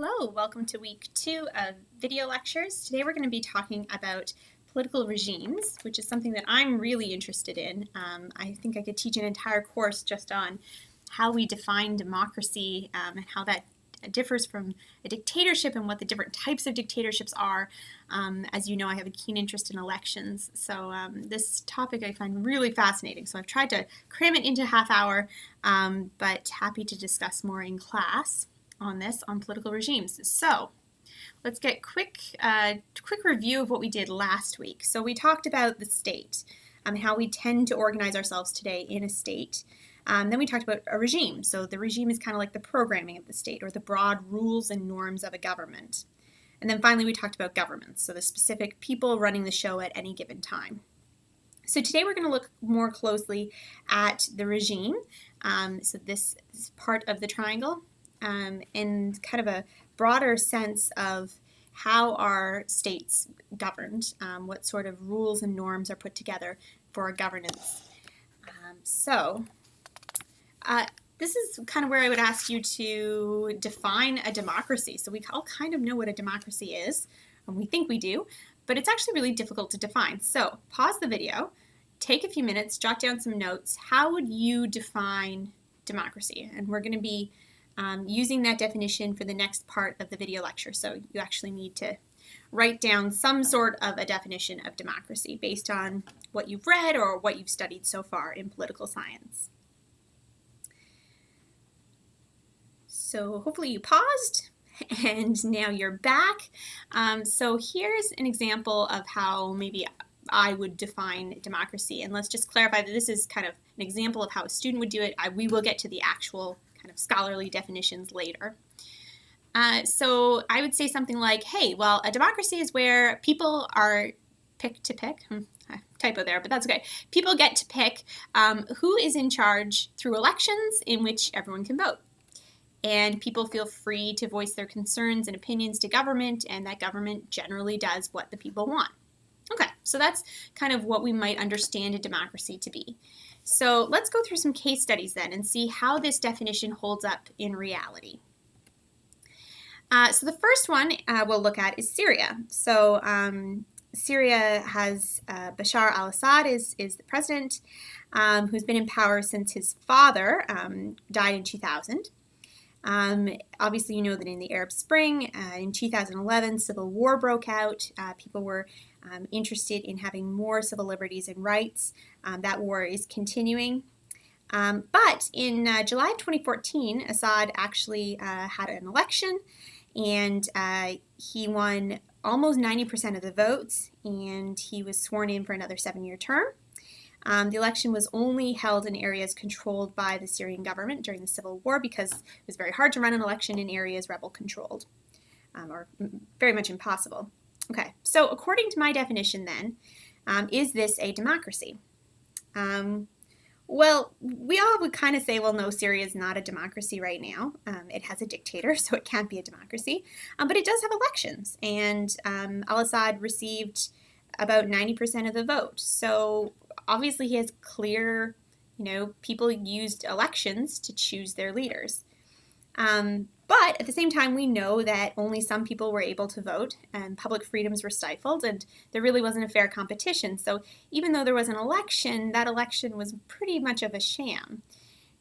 Hello, welcome to week 2 of video lectures. Today we're going to be talking about political regimes, which is something that I'm really interested in. I think I could teach an entire course just on how we define democracy and how that differs from a dictatorship and what the different types of dictatorships are. As you know, I have a keen interest in elections, so this topic I find really fascinating. So I've tried to cram it into a half hour, but happy to discuss more in class on this, on political regimes. So let's get quick review of what we did last week. So we talked about the state, how we tend to organize ourselves today in a state. Then we talked about a regime. So the regime is kind of like the programming of the state or the broad rules and norms of a government. And then finally we talked about governments, so the specific people running the show at any given time. So today we're going to look more closely at the regime. So this is part of the triangle. In kind of a broader sense of how are states governed, what sort of rules and norms are put together for governance. This is kind of where I would ask you to define a democracy. So we all kind of know what a democracy is, and we think we do, but it's actually really difficult to define. So pause the video, take a few minutes, jot down some notes. How would you define democracy? And we're going to be using that definition for the next part of the video lecture. So you actually need to write down some sort of a definition of democracy based on what you've read or what you've studied so far in political science. So hopefully you paused and now you're back. So here's an example of how maybe I would define democracy. And let's just clarify that this is kind of an example of how a student would do it. We will get to the actual kind of scholarly definitions later. So I would say something like, hey, well, a democracy is where people are picked to pick. Typo there, but that's okay. People get to pick who is in charge through elections in which everyone can vote. And people feel free to voice their concerns and opinions to government, and that government generally does what the people want. Okay, so that's kind of what we might understand a democracy to be. So let's go through some case studies then and see how this definition holds up in reality. So the first one we'll look at is Syria. So Syria has Bashar al-Assad is the president who's been in power since his father died in 2000. Obviously, you know that in the Arab Spring, in 2011, civil war broke out. People were interested in having more civil liberties and rights. That war is continuing. But in July of 2014, Assad actually had an election, and he won almost 90% of the votes, and he was sworn in for another 7-year term. The election was only held in areas controlled by the Syrian government during the civil war because it was very hard to run an election in areas rebel-controlled, or very much impossible. Okay, so according to my definition then, is this a democracy? Well, we all would kind of say, well, no, Syria is not a democracy right now. It has a dictator, so it can't be a democracy. But it does have elections, and al-Assad received about 90% of the vote. So obviously he has clear, people used elections to choose their leaders. But at the same time, we know that only some people were able to vote and public freedoms were stifled and there really wasn't a fair competition. So even though there was an election, that election was pretty much of a sham.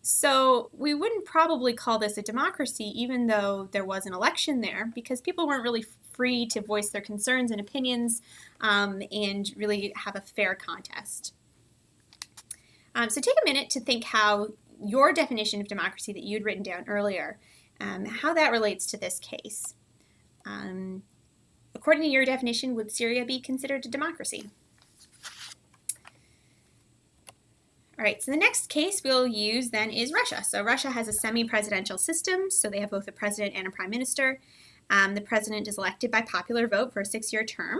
So we wouldn't probably call this a democracy even though there was an election there because people weren't really free to voice their concerns and opinions and really have a fair contest. So take a minute to think how your definition of democracy that you'd written down earlier, how that relates to this case. According to your definition, would Syria be considered a democracy? All right, so the next case we'll use then is Russia. So Russia has a semi-presidential system, so they have both a president and a prime minister. The president is elected by popular vote for a 6-year term.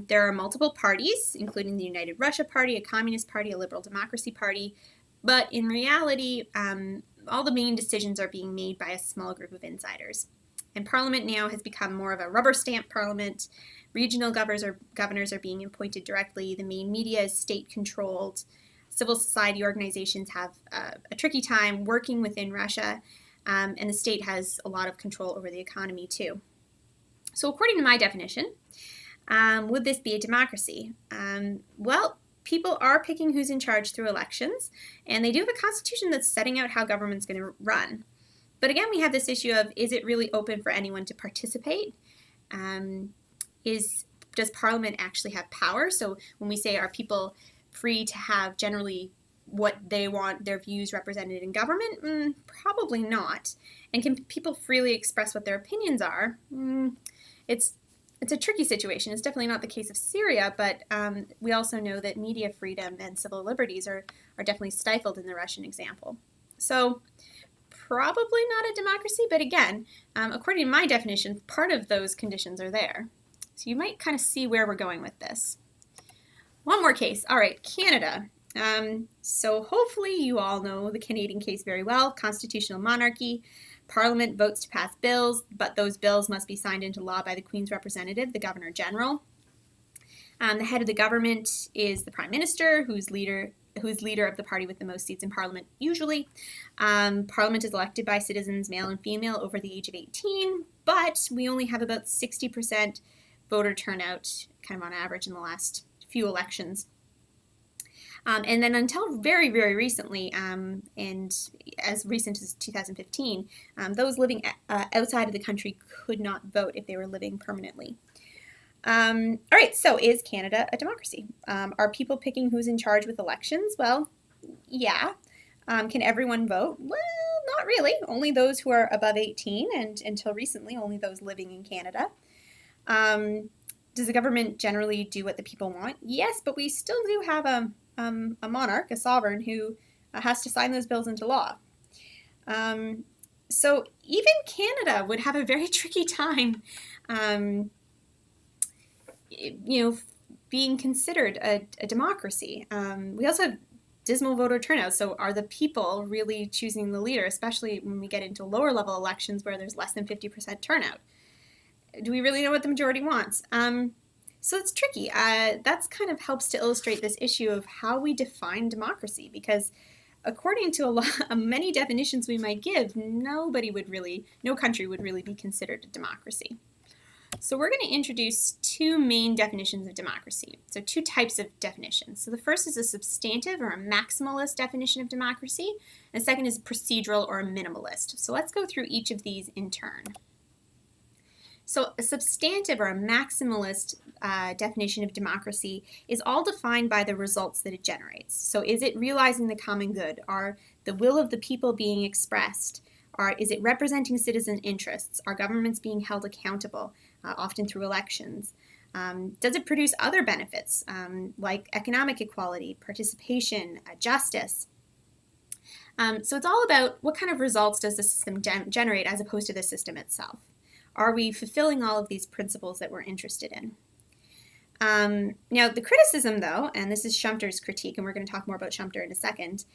There are multiple parties, including the United Russia Party, a Communist Party, a Liberal Democracy Party, but in reality, all the main decisions are being made by a small group of insiders. And Parliament now has become more of a rubber stamp parliament. Regional governors are being appointed directly. The main media is state-controlled. Civil society organizations have a tricky time working within Russia. and the state has a lot of control over the economy too. So according to my definition, would this be a democracy? Well, people are picking who's in charge through elections, and they do have a constitution that's setting out how government's going to run. But again, we have this issue of, is it really open for anyone to participate? Does Parliament actually have power? So when we say, are people free to have generally what they want their views represented in government? Probably not. And can people freely express what their opinions are? It's a tricky situation. It's definitely not the case of Syria, but we also know that media freedom and civil liberties are definitely stifled in the Russian example. So probably not a democracy, but again, according to my definition, part of those conditions are there. So you might kind of see where we're going with this. One more case. All right, Canada. So hopefully you all know the Canadian case very well. Constitutional monarchy. Parliament votes to pass bills, but those bills must be signed into law by the Queen's representative, the Governor General. The head of the government is the Prime Minister, who's leader of the party with the most seats in Parliament usually. Parliament is elected by citizens, male and female, over the age of 18, but we only have about 60% voter turnout, kind of on average, in the last few elections. And then until very, very recently, and as recent as 2015, those living outside of the country could not vote if they were living permanently. All right, so is Canada a democracy? Are people picking who's in charge with elections? Well, yeah. Can everyone vote? Well, not really. Only those who are above 18, and until recently, only those living in Canada. Does the government generally do what the people want? Yes, but we still do have a monarch, a sovereign, who has to sign those bills into law. So even Canada would have a very tricky time, being considered a democracy. We also have dismal voter turnout. So are the people really choosing the leader, especially when we get into lower level elections where there's less than 50% turnout? Do we really know what the majority wants? So it's tricky. That's kind of helps to illustrate this issue of how we define democracy, because according to many definitions we might give, no country would really be considered a democracy. So we're going to introduce two main definitions of democracy. So two types of definitions. So the first is a substantive or a maximalist definition of democracy. And the second is procedural or a minimalist. So let's go through each of these in turn. So a substantive or a maximalist definition of democracy is all defined by the results that it generates. So is it realizing the common good? Are the will of the people being expressed? Is it representing citizen interests? Are governments being held accountable, often through elections? Does it produce other benefits like economic equality, participation, justice? So it's all about what kind of results does the system generate as opposed to the system itself. Are we fulfilling all of these principles that we're interested in? Now, the criticism, though, and this is Schumpeter's critique, and we're going to talk more about Schumpeter in a second,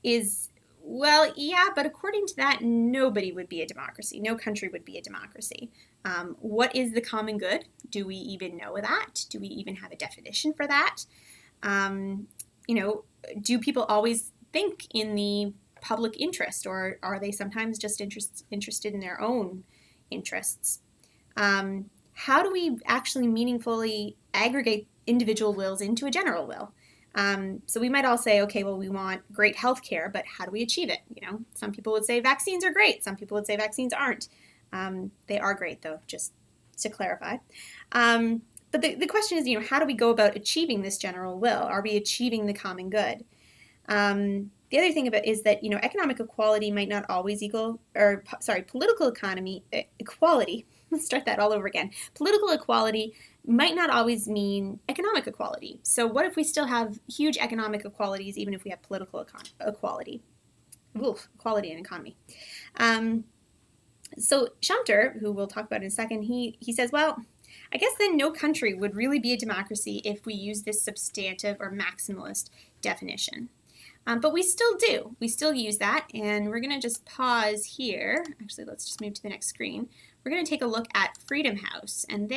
is, well, yeah, but according to that, nobody would be a democracy. No country would be a democracy. What is the common good? Do we even know that? Do we even have a definition for that? Do people always think in the public interest, or are they sometimes just interested in their own interests? How do we actually meaningfully aggregate individual wills into a general will? So we might all say, okay, well, we want great health care, but how do we achieve it? Some people would say vaccines are great. Some people would say vaccines aren't. They are great, though, just to clarify. But the question is, how do we go about achieving this general will? Are we achieving the common good? The other thing about is that, economic equality might not always political equality. Let's start that all over again. Political equality might not always mean economic equality. So what if we still have huge economic equalities, even if we have political equality? Equality and economy. So Schumpeter, who we'll talk about in a second, he says, well, I guess then no country would really be a democracy if we use this substantive or maximalist definition. But we still do. We still use that, and we're going to just pause here. Actually, let's just move to the next screen. We're going to take a look at Freedom House, and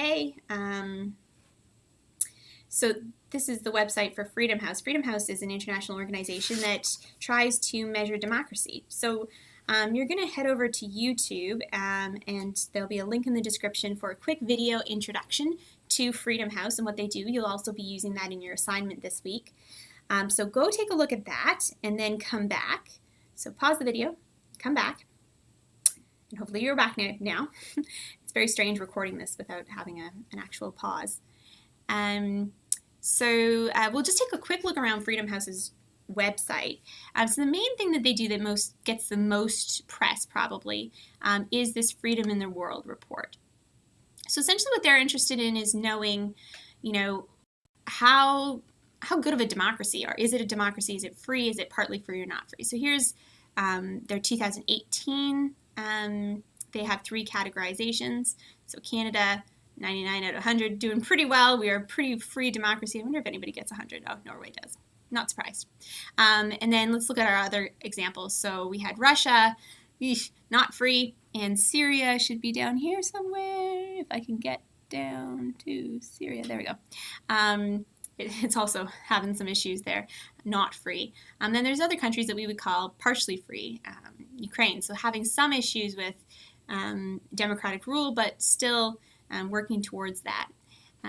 so this is the website for Freedom House. Freedom House is an international organization that tries to measure democracy. So you're going to head over to YouTube, and there'll be a link in the description for a quick video introduction to Freedom House and what they do. You'll also be using that in your assignment this week. So go take a look at that and then come back. So pause the video, come back, and hopefully you're back now. It's very strange recording this without having an actual pause. So we'll just take a quick look around Freedom House's website. So the main thing that they do that gets the most press probably is this Freedom in the World report. So essentially what they're interested in is knowing, how good of a democracy is it a democracy? Is it free? Is it partly free or not free? So here's their 2018. They have 3 categorizations. So Canada, 99 out of 100, doing pretty well. We are a pretty free democracy. I wonder if anybody gets 100. Oh, Norway does. Not surprised. And then let's look at our other examples. So we had Russia, not free, and Syria should be down here somewhere. If I can get down to Syria, there we go. It's also having some issues there, not free. Then there's other countries that we would call partially free, Ukraine. So having some issues with democratic rule, but still working towards that.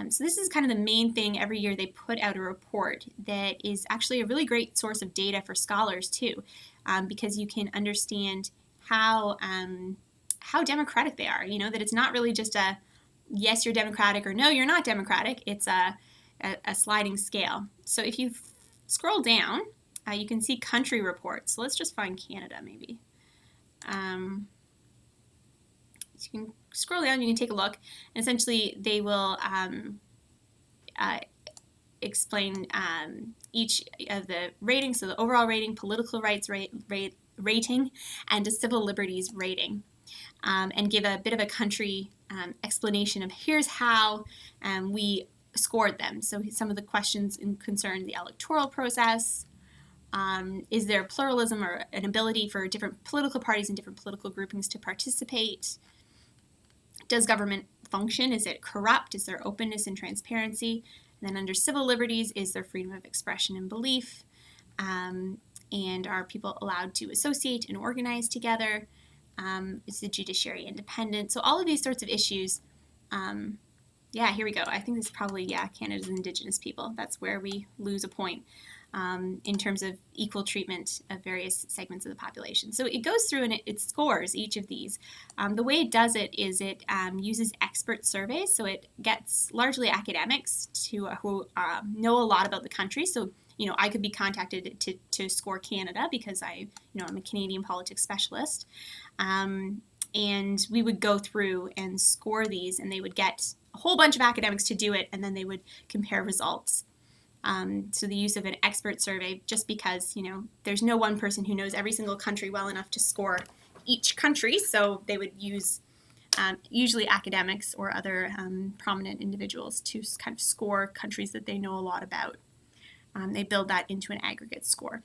So this is kind of the main thing. Every year they put out a report that is actually a really great source of data for scholars too, because you can understand how democratic they are. That it's not really just a yes, you're democratic, or no, you're not democratic. It's a sliding scale. So if you scroll down, you can see country reports. So let's just find Canada maybe. So you can scroll down, you can take a look, and essentially they will explain each of the ratings, so the overall rating, political rights rating, and a civil liberties rating, and give a bit of a country explanation of here's how we scored them. So some of the questions concern the electoral process. Is there pluralism or an ability for different political parties and different political groupings to participate? Does government function? Is it corrupt? Is there openness and transparency? And then under civil liberties, is there freedom of expression and belief? And are people allowed to associate and organize together? Is the judiciary independent? So all of these sorts of issues. Yeah, here we go. I think this is probably, Canada's Indigenous people. That's where we lose a point in terms of equal treatment of various segments of the population. So it goes through and it scores each of these. The way it does it is it uses expert surveys. So it gets largely academics who know a lot about the country. So, I could be contacted to score Canada because I'm a Canadian politics specialist. And we would go through and score these, and they would get a whole bunch of academics to do it, and then they would compare results. So the use of an expert survey, just because, there's no one person who knows every single country well enough to score each country, so they would use usually academics or other prominent individuals to kind of score countries that they know a lot about. They build that into an aggregate score.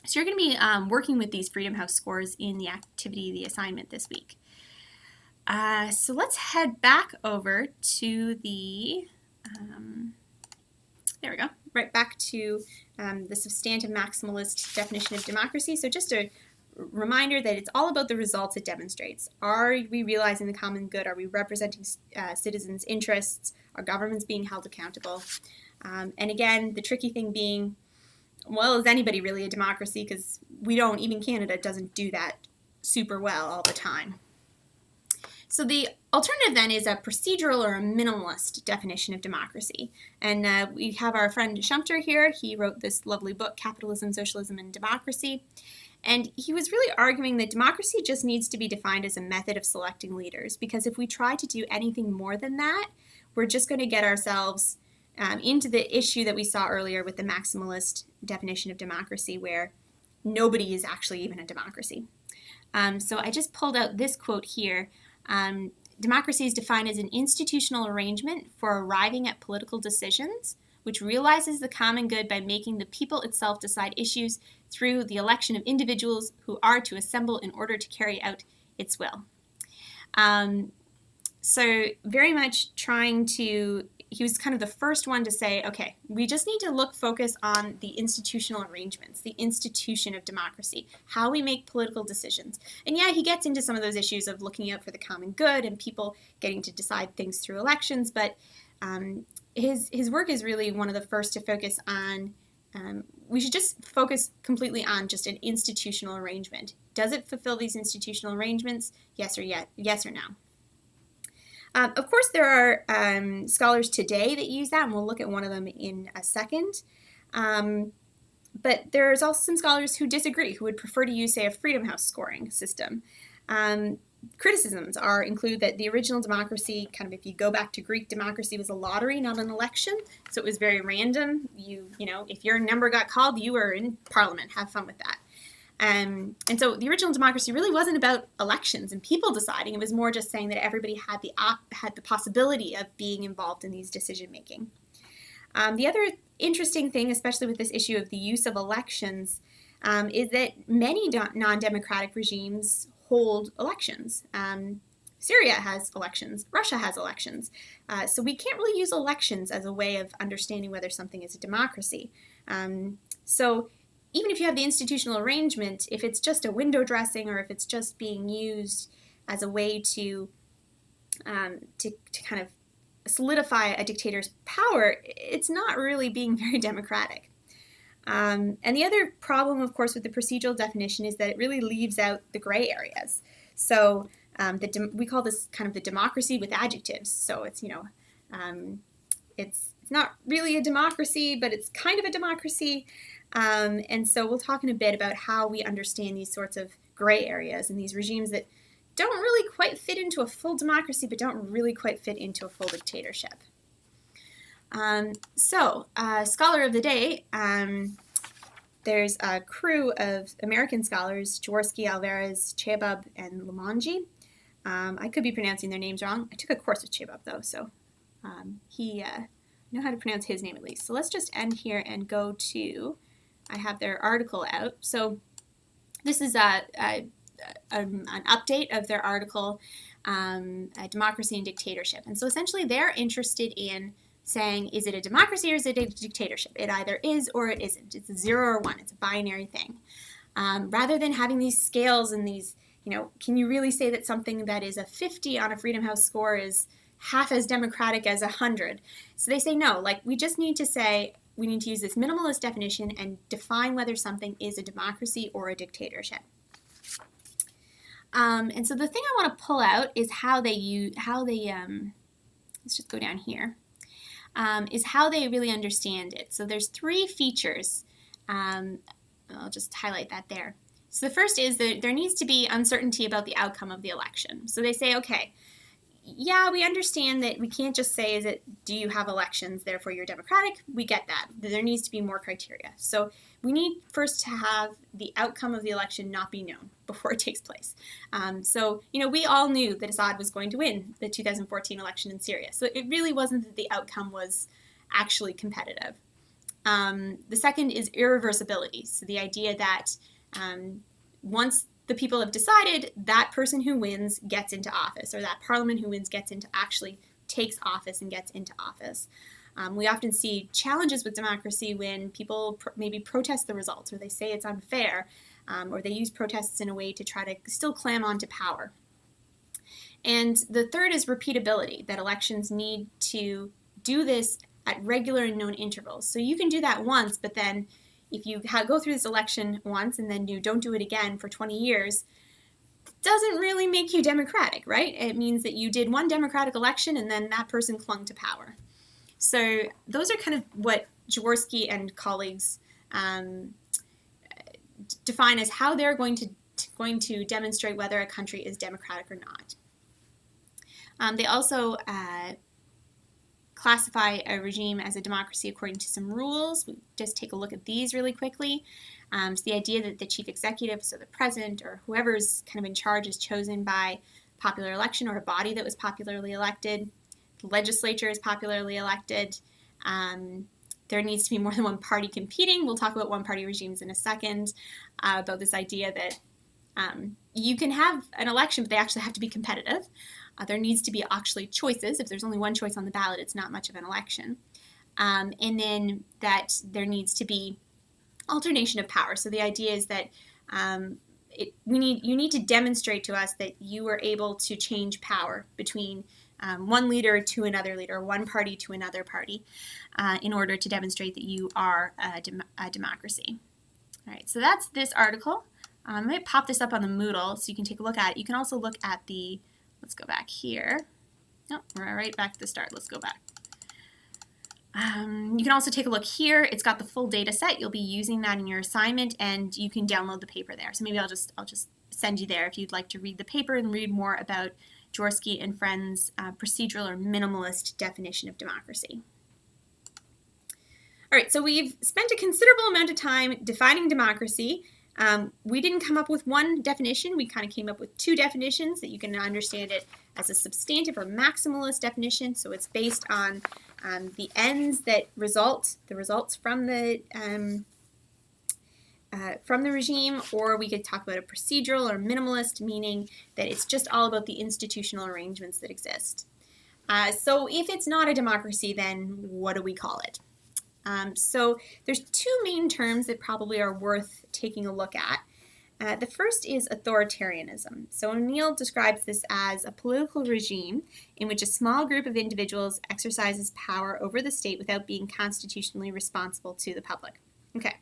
So you're going to be working with these Freedom House scores in the activity, the assignment this week. So let's head back over to the, there we go, right back to the substantive maximalist definition of democracy. So just a reminder that it's all about the results it demonstrates. Are we realizing the common good? Are we representing citizens' interests? Are governments being held accountable? And again, the tricky thing being, well, is anybody really a democracy? Because even Canada doesn't do that super well all the time. So the alternative then is a procedural or a minimalist definition of democracy. And we have our friend Schumpeter here. He wrote this lovely book, Capitalism, Socialism, and Democracy. And he was really arguing that democracy just needs to be defined as a method of selecting leaders, because if we try to do anything more than that, we're just going to get ourselves into the issue that we saw earlier with the maximalist definition of democracy, where nobody is actually even a democracy. So I just pulled out this quote here. Democracy is defined as an institutional arrangement for arriving at political decisions, which realizes the common good by making the people itself decide issues through the election of individuals who are to assemble in order to carry out its will. So very much trying to he was kind of the first one to say, okay, we just need to focus on the institutional arrangements, the institution of democracy, how we make political decisions. And yeah, he gets into some of those issues of looking out for the common good and people getting to decide things through elections, but his work is really one of the first to focus on, we should just focus completely on just an institutional arrangement. Does it fulfill these institutional arrangements? Yes or no. Of course, there are scholars today that use that, and we'll look at one of them in a second. But there's also some scholars who disagree, who would prefer to use, say, a Freedom House scoring system. Criticisms include that the original democracy, kind of if you go back to Greek democracy, was a lottery, not an election. So it was very random. You know, if your number got called, you were in parliament. Have fun with that. And so the original democracy really wasn't about elections and people deciding. It was more just saying that everybody had the possibility of being involved in these decision making. The other interesting thing, especially with this issue of the use of elections, is that many non-democratic regimes hold elections. Syria has elections. Russia has elections. So we can't really use elections as a way of understanding whether something is a democracy. So even if you have the institutional arrangement, if it's just a window dressing or if it's just being used as a way to kind of solidify a dictator's power, it's not really being very democratic. And the other problem, of course, with the procedural definition is that it really leaves out the gray areas. So we call this kind of the democracy with adjectives. So it's, it's not really a democracy, but it's kind of a democracy. And so we'll talk in a bit about how we understand these sorts of gray areas and these regimes that don't really quite fit into a full democracy, but don't really quite fit into a full dictatorship. Scholar of the day, there's a crew of American scholars, Jaworski, Alvarez, Chebab, and Lamonji. I could be pronouncing their names wrong. I took a course with Chebab, though, so he know how to pronounce his name at least. So let's just end here and go to, I have their article out. So this is an update of their article, Democracy and Dictatorship. And so essentially they're interested in saying, is it a democracy or is it a dictatorship? It either is or it isn't. It's a 0 or 1. It's a binary thing. Rather than having these scales and these, can you really say that something that is a 50 on a Freedom House score is half as democratic as 100? So they say no, we just need to say, we need to use this minimalist definition and define whether something is a democracy or a dictatorship. And so the thing I want to pull out is how they let's just go down here, is how they really understand it. So there's 3 features. I'll just highlight that there. So the first is that there needs to be uncertainty about the outcome of the election. So they say, okay, yeah, we understand that we can't just say, do you have elections, therefore you're democratic? We get that. There needs to be more criteria. So we need first to have the outcome of the election not be known before it takes place. We all knew that Assad was going to win the 2014 election in Syria. So it really wasn't that the outcome was actually competitive. The second is irreversibility. So the idea that once the people have decided, that person who wins gets into office, or that parliament who wins actually takes office and gets into office. We often see challenges with democracy when people maybe protest the results, or they say it's unfair, or they use protests in a way to try to still clam onto power. And the third is repeatability, that elections need to do this at regular and known intervals. So you can do that once, but then if you go through this election once and then you don't do it again for 20 years, it doesn't really make you democratic, right? It means that you did one democratic election and then that person clung to power. So those are kind of what Jaworski and colleagues define as how they're going to demonstrate whether a country is democratic or not. They also classify a regime as a democracy according to some rules. We just take a look at these really quickly. So the idea that the chief executive, so the president or whoever's kind of in charge, is chosen by popular election or a body that was popularly elected. The legislature is popularly elected. There needs to be more than one party competing. We'll talk about one-party regimes in a second, about this idea that you can have an election, but they actually have to be competitive. There needs to be actually choices. If there's only one choice on the ballot, it's not much of an election. And then that there needs to be alternation of power. So the idea is that you need to demonstrate to us that you are able to change power between one leader to another leader, one party to another party, in order to demonstrate that you are a democracy. All right, so that's this article. I might pop this up on the Moodle so you can take a look at it. You can also look at the, let's go back here. No, we're right back to the start. Let's go back. You can also take a look here. It's got the full data set. You'll be using that in your assignment, and you can download the paper there. So maybe I'll just send you there if you'd like to read the paper and read more about Jaworski and Friends' procedural or minimalist definition of democracy. All right, so we've spent a considerable amount of time defining democracy. We didn't come up with one definition. We kind of came up with two definitions that you can understand it as a substantive or maximalist definition. So it's based on the ends that result, the results from the regime, or we could talk about a procedural or minimalist, meaning that it's just all about the institutional arrangements that exist. So if it's not a democracy, then what do we call it? So there's two main terms that probably are worth taking a look at. The first is authoritarianism. So O'Neill describes this as a political regime in which a small group of individuals exercises power over the state without being constitutionally responsible to the public. Okay,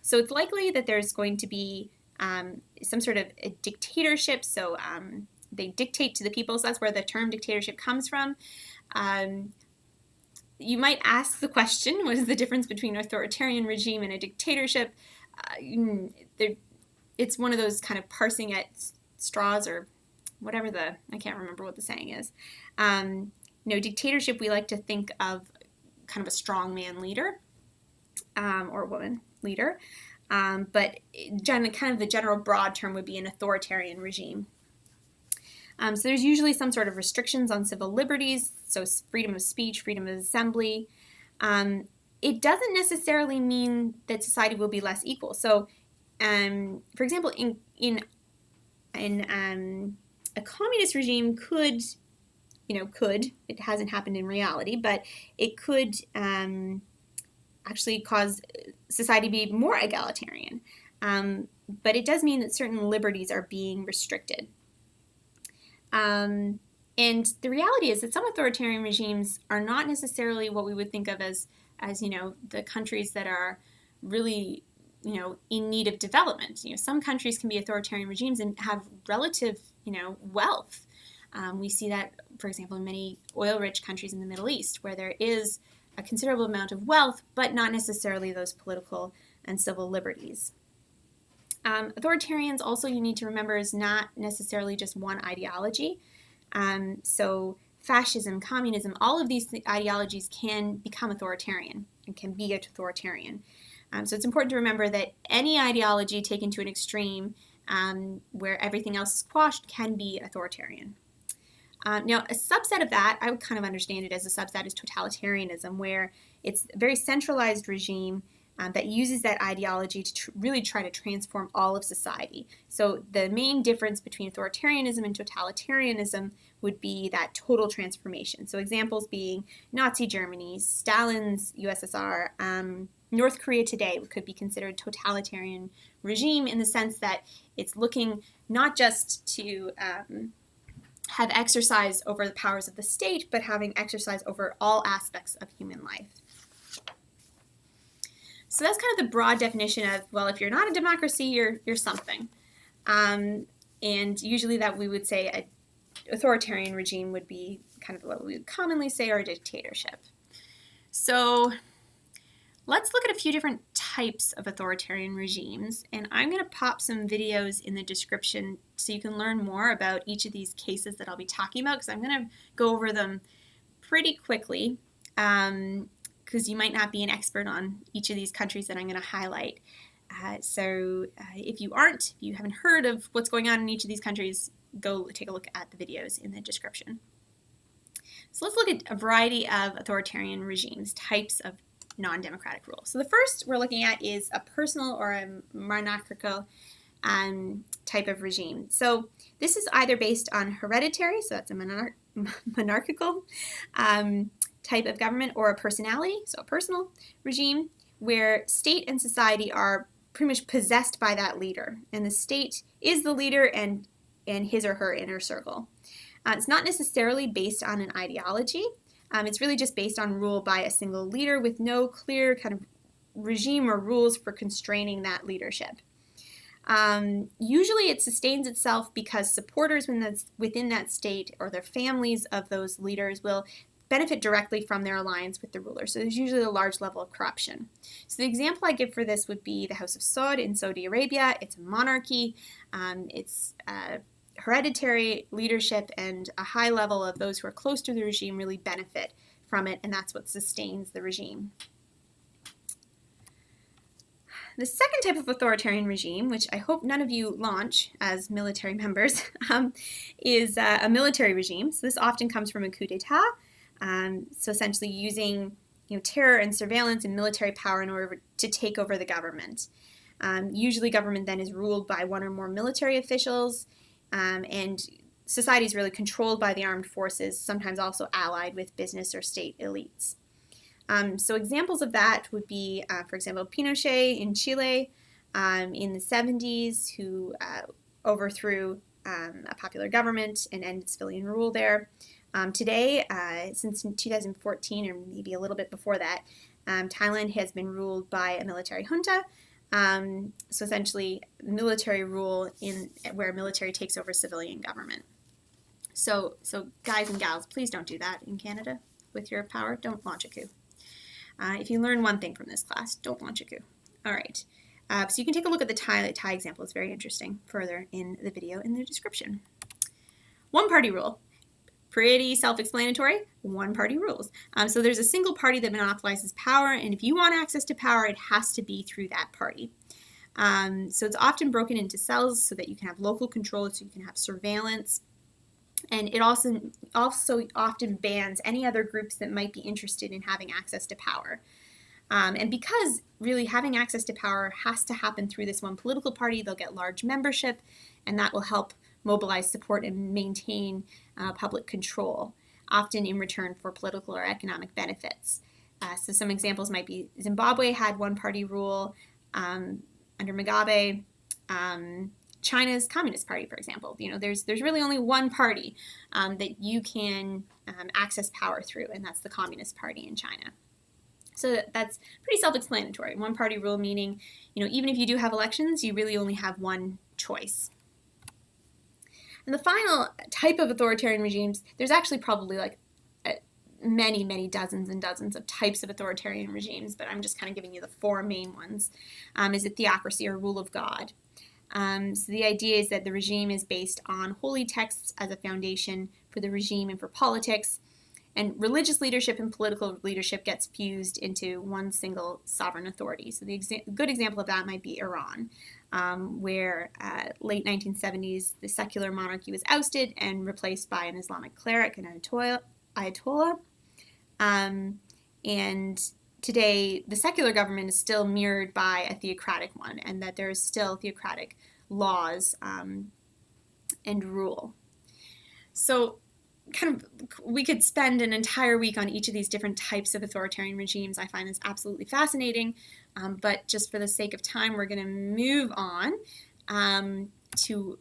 so it's likely that there's going to be some sort of a dictatorship, so they dictate to the people, so that's where the term dictatorship comes from. You might ask the question, what is the difference between an authoritarian regime and a dictatorship? It's one of those kind of parsing at straws, or whatever I can't remember what the saying is. Dictatorship, we like to think of kind of a strongman leader, or woman leader, but kind of the general broad term would be an authoritarian regime. So there's usually some sort of restrictions on civil liberties, so freedom of speech, freedom of assembly. It doesn't necessarily mean that society will be less equal. So, for example, in a communist regime could, it hasn't happened in reality, but it could actually cause society to be more egalitarian. But it does mean that certain liberties are being restricted. And the reality is that some authoritarian regimes are not necessarily what we would think of as the countries that are really, in need of development. Some countries can be authoritarian regimes and have relative, wealth. We see that, for example, in many oil-rich countries in the Middle East, where there is a considerable amount of wealth, but not necessarily those political and civil liberties. Authoritarians also, you need to remember, is not necessarily just one ideology. So fascism, communism, all of these ideologies can become authoritarian and can be authoritarian. So it's important to remember that any ideology taken to an extreme where everything else is quashed can be authoritarian. Now, a subset of that, I would kind of understand it as a subset, is totalitarianism, where it's a very centralized regime that uses that ideology to really try to transform all of society. So the main difference between authoritarianism and totalitarianism would be that total transformation. So examples being Nazi Germany, Stalin's USSR, North Korea today could be considered totalitarian regime in the sense that it's looking not just to have exercise over the powers of the state, but having exercise over all aspects of human life. So that's kind of the broad definition of, well, if you're not a democracy, you're something. And usually that we would say an authoritarian regime would be kind of what we would commonly say are a dictatorship. So let's look at a few different types of authoritarian regimes. And I'm going to pop some videos in the description so you can learn more about each of these cases that I'll be talking about, because I'm going to go over them pretty quickly. Because you might not be an expert on each of these countries that I'm going to highlight. So if you haven't heard of what's going on in each of these countries, go take a look at the videos in the description. So let's look at a variety of authoritarian regimes, types of non-democratic rule. So the first we're looking at is a personal or a monarchical type of regime. So this is either based on hereditary, so that's a monarchical type of government, or a personality, so a personal regime, where state and society are pretty much possessed by that leader, and the state is the leader and his or her inner circle. It's not necessarily based on an ideology. It's really just based on rule by a single leader with no clear kind of regime or rules for constraining that leadership. Usually it sustains itself because supporters within that state or their families of those leaders will benefit directly from their alliance with the ruler. So there's usually a large level of corruption. So the example I give for this would be the House of Saud in Saudi Arabia. It's a monarchy. It's hereditary leadership, and a high level of those who are close to the regime really benefit from it, and that's what sustains the regime. The second type of authoritarian regime, which I hope none of you launch as military members, is a military regime. So this often comes from a coup d'etat, so essentially using terror and surveillance and military power in order to take over the government. Usually government then is ruled by one or more military officials, and society is really controlled by the armed forces, sometimes also allied with business or state elites. So examples of that would be, for example, Pinochet in Chile in the 70s, who overthrew a popular government and ended civilian rule there. Today, since 2014, or maybe a little bit before that, Thailand has been ruled by a military junta. So essentially, military rule where military takes over civilian government. So guys and gals, please don't do that in Canada with your power. Don't launch a coup. If you learn one thing from this class, don't launch a coup. All right. So you can take a look at the Thai example. It's very interesting further in the video in the description. One-party rule. Pretty self-explanatory. One-party rules. So there's a single party that monopolizes power, and if you want access to power, it has to be through that party. So it's often broken into cells so that you can have local control, so you can have surveillance. And it also often bans any other groups that might be interested in having access to power. And because really having access to power has to happen through this one political party, they'll get large membership, and that will help mobilize support and maintain public control, often in return for political or economic benefits. So some examples might be Zimbabwe had one-party rule under Mugabe. China's Communist Party, for example. There's really only one party that you can access power through, and that's the Communist Party in China. So that's pretty self-explanatory. One-party rule meaning, even if you do have elections, you really only have one choice. And the final type of authoritarian regimes, there's actually probably like many, many dozens and dozens of types of authoritarian regimes, but I'm just kind of giving you the four main ones, is a theocracy or rule of God. So the idea is that the regime is based on holy texts as a foundation for the regime and for politics, and religious leadership and political leadership gets fused into one single sovereign authority. So the good example of that might be Iran, where late 1970s the secular monarchy was ousted and replaced by an Islamic cleric, an Ayatollah. And today, the secular government is still mirrored by a theocratic one, and that there is still theocratic laws and rule. So we could spend an entire week on each of these different types of authoritarian regimes. I find this absolutely fascinating, but just for the sake of time, we're going to move on to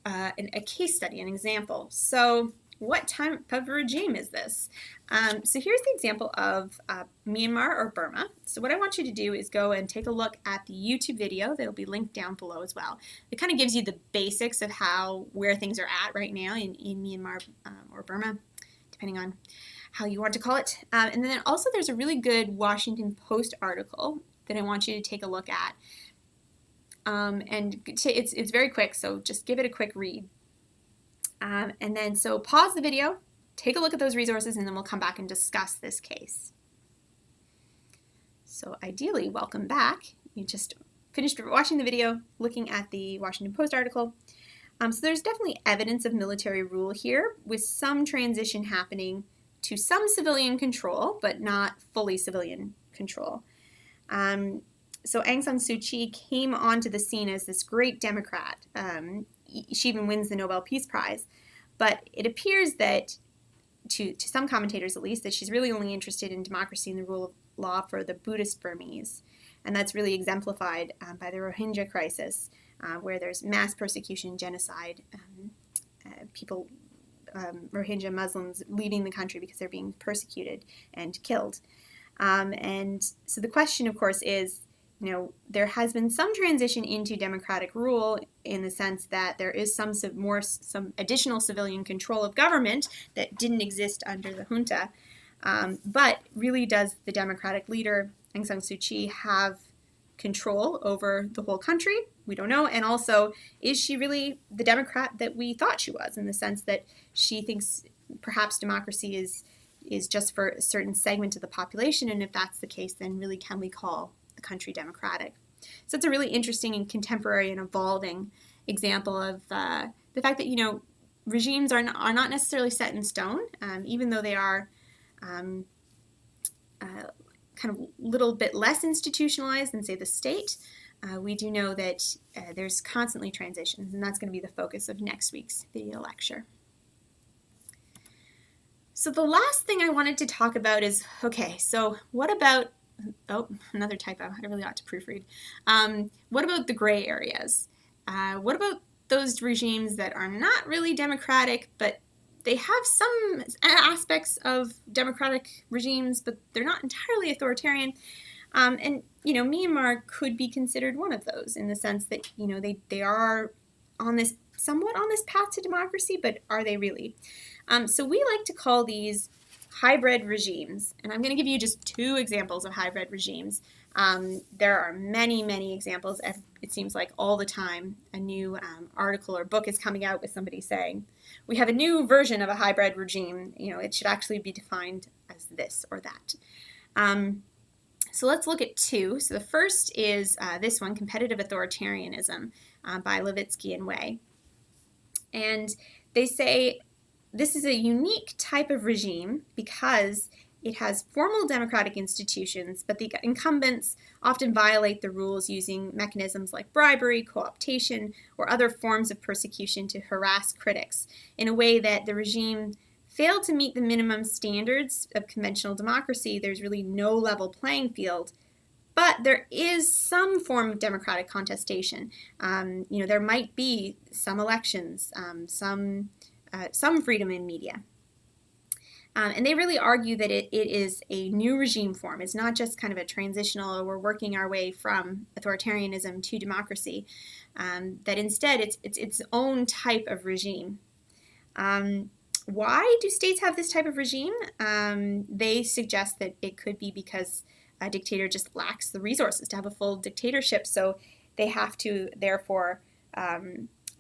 a case study, an example. So what type of regime is this? So here's the example of Myanmar or Burma. So what I want you to do is go and take a look at the YouTube video. That'll be linked down below as well. It kind of gives you the basics of where things are at right now in Myanmar or Burma, depending on how you want to call it. And then also there's a really good Washington Post article that I want you to take a look at. And it's very quick, so just give it a quick read. And then so pause the video, take a look at those resources, and then we'll come back and discuss this case. So ideally, welcome back. You just finished watching the video, looking at the Washington Post article. So there's definitely evidence of military rule here, with some transition happening to some civilian control, but not fully civilian control. So Aung San Suu Kyi came onto the scene as this great Democrat. She even wins the Nobel Peace Prize. But it appears that to some commentators at least, that she's really only interested in democracy and the rule of law for the Buddhist Burmese. And that's really exemplified by the Rohingya crisis, where there's mass persecution, genocide, people, Rohingya Muslims leaving the country because they're being persecuted and killed. And so the question, of course, is, there has been some transition into democratic rule in the sense that there is some additional civilian control of government that didn't exist under the junta. But really, does the democratic leader, Aung San Suu Kyi, have control over the whole country? We don't know. And also, is she really the Democrat that we thought she was, in the sense that she thinks perhaps democracy is just for a certain segment of the population? And if that's the case, then really can we call the country democratic? So it's a really interesting and contemporary and evolving example of the fact that, regimes are not necessarily set in stone, even though they are kind of a little bit less institutionalized than, say, the state. We do know that there's constantly transitions, and that's going to be the focus of next week's video lecture. So the last thing I wanted to talk about is, okay, so what about, another typo, I really ought to proofread. What about the gray areas? What about those regimes that are not really democratic, but they have some aspects of democratic regimes, but they're not entirely authoritarian? And Myanmar could be considered one of those, in the sense that, they are somewhat on this path to democracy, but are they really? So we like to call these hybrid regimes, and I'm going to give you just 2 examples of hybrid regimes. There are many, many examples. It seems like all the time a new article or book is coming out with somebody saying, we have a new version of a hybrid regime. It should actually be defined as this or that. So let's look at 2. So the first is this one, Competitive Authoritarianism, by Levitsky and Wei. And they say this is a unique type of regime because it has formal democratic institutions, but the incumbents often violate the rules using mechanisms like bribery, co-optation, or other forms of persecution to harass critics in a way that the regime failed to meet the minimum standards of conventional democracy. There's really no level playing field, but there is some form of democratic contestation. There might be some elections, some freedom in media. And they really argue that it is a new regime form. It's not just kind of a transitional, we're working our way from authoritarianism to democracy, that instead it's its own type of regime. Why do states have this type of regime? They suggest that it could be because a dictator just lacks the resources to have a full dictatorship, so they have to, therefore,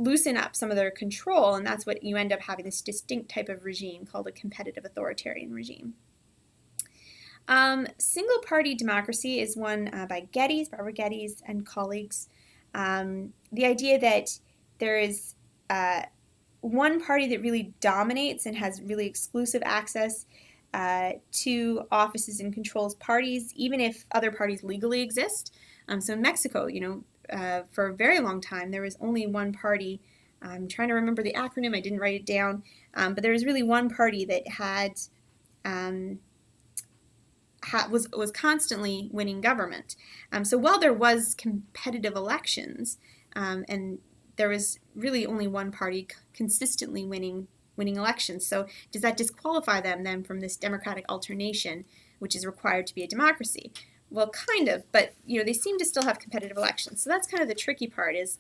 loosen up some of their control, and that's what you end up having, this distinct type of regime called a competitive authoritarian regime. Single-party democracy is one by Barbara Geddes and colleagues. The idea that there is one party that really dominates and has really exclusive access to offices and controls parties, even if other parties legally exist. So in Mexico, for a very long time, there was only one party. I'm trying to remember the acronym. I didn't write it down. But there was really one party that was constantly winning government. So while there was competitive elections, and there was really only one party consistently winning elections. So does that disqualify them then from this democratic alternation, which is required to be a democracy? Well, kind of, but they seem to still have competitive elections. So that's kind of the tricky part, is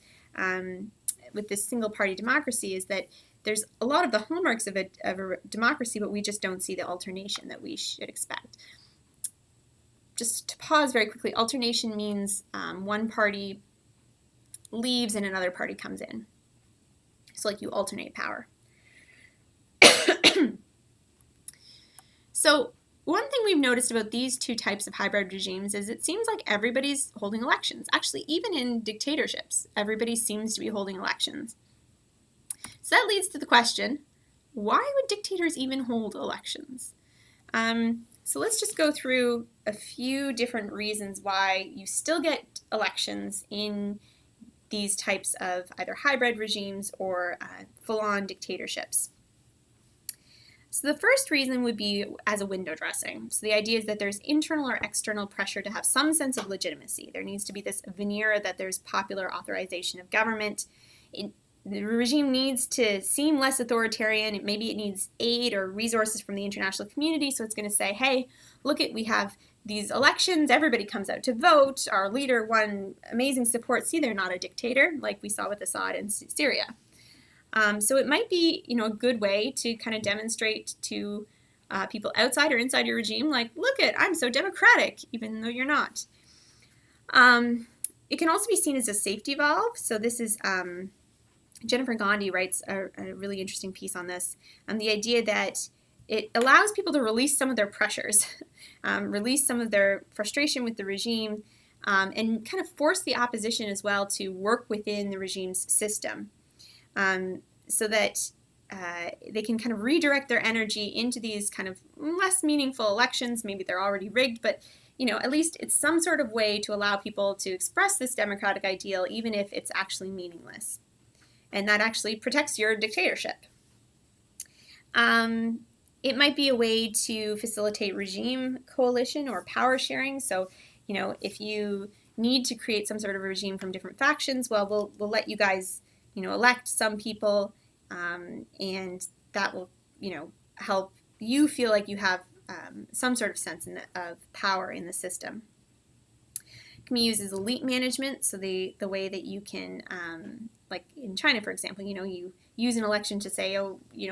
with this single-party democracy, is that there's a lot of the hallmarks of a democracy, but we just don't see the alternation that we should expect. Just to pause very quickly, alternation means one party leaves and another party comes in. So like you alternate power. So one thing we've noticed about these 2 types of hybrid regimes is it seems like everybody's holding elections. Actually, even in dictatorships, everybody seems to be holding elections. So that leads to the question, why would dictators even hold elections? So let's just go through a few different reasons why you still get elections in these types of either hybrid regimes or full-on dictatorships. So the first reason would be as a window dressing. So the idea is that there's internal or external pressure to have some sense of legitimacy. There needs to be this veneer that there's popular authorization of government. The regime needs to seem less authoritarian. Maybe it needs aid or resources from the international community. So it's going to say, hey, look we have these elections. Everybody comes out to vote. Our leader won amazing support. See, they're not a dictator like we saw with Assad in Syria. So it might be, a good way to kind of demonstrate to people outside or inside your regime, like, look I'm so democratic, even though you're not. It can also be seen as a safety valve. So this is Jennifer Gandhi writes a really interesting piece on this, the idea that it allows people to release some of their pressures, release some of their frustration with the regime, and kind of force the opposition as well to work within the regime's system, so that they can kind of redirect their energy into these kind of less meaningful elections. Maybe they're already rigged, but at least it's some sort of way to allow people to express this democratic ideal, even if it's actually meaningless. And that actually protects your dictatorship. It might be a way to facilitate regime coalition or power sharing. So, if you need to create some sort of regime from different factions, well, we'll let you guys, elect some people, and that will, help you feel like you have some sort of sense of power in the system. It can be used as elite management, so the way that you can, like in China, for example, you use an election to say,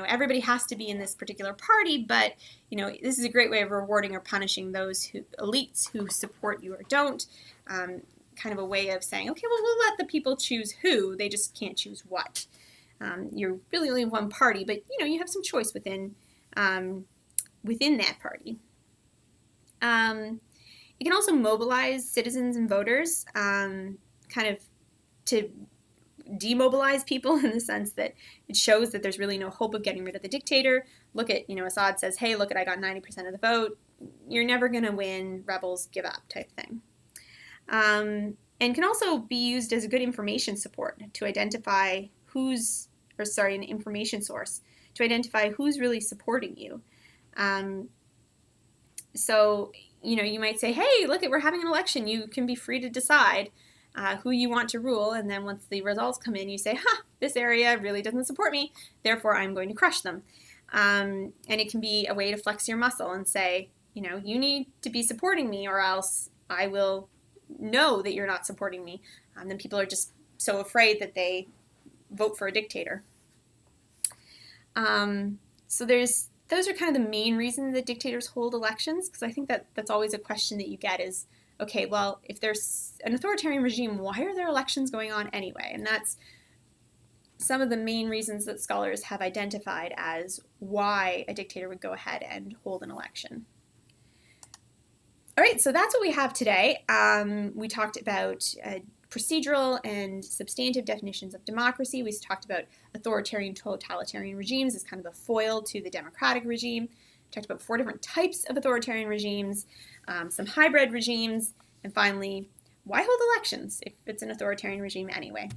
everybody has to be in this particular party, but, this is a great way of rewarding or punishing those elites who support you or don't. Kind of a way of saying, okay, well, we'll let the people choose who, they just can't choose what. You're really only one party, but, you have some choice within that party. It can also mobilize citizens and voters, kind of to demobilize people in the sense that it shows that there's really no hope of getting rid of the dictator. Look at, Assad says, hey, look I got 90% of the vote. You're never going to win. Rebels, give up type thing. And can also be used as a good information support to identify an information source to identify who's really supporting you. So, you might say, hey, look we're having an election. You can be free to decide who you want to rule, and then once the results come in, you say, this area really doesn't support me, therefore I'm going to crush them. And it can be a way to flex your muscle and say, you need to be supporting me or else I will know that you're not supporting me. Then people are just so afraid that they vote for a dictator. So those are kind of the main reasons that dictators hold elections, because I think that's always a question that you get is, okay, well, if there's an authoritarian regime, why are there elections going on anyway? And that's some of the main reasons that scholars have identified as why a dictator would go ahead and hold an election. All right, so that's what we have today. We talked about procedural and substantive definitions of democracy. We talked about authoritarian totalitarian regimes as kind of a foil to the democratic regime. We talked about 4 different types of authoritarian regimes, some hybrid regimes, and finally, why hold elections if it's an authoritarian regime anyway?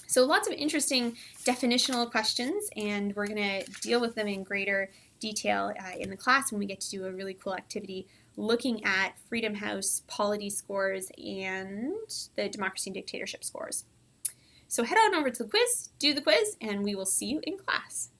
So lots of interesting definitional questions, and we're going to deal with them in greater detail in the class when we get to do a really cool activity looking at Freedom House polity scores and the democracy and dictatorship scores. So head on over to the quiz, do the quiz, and we will see you in class.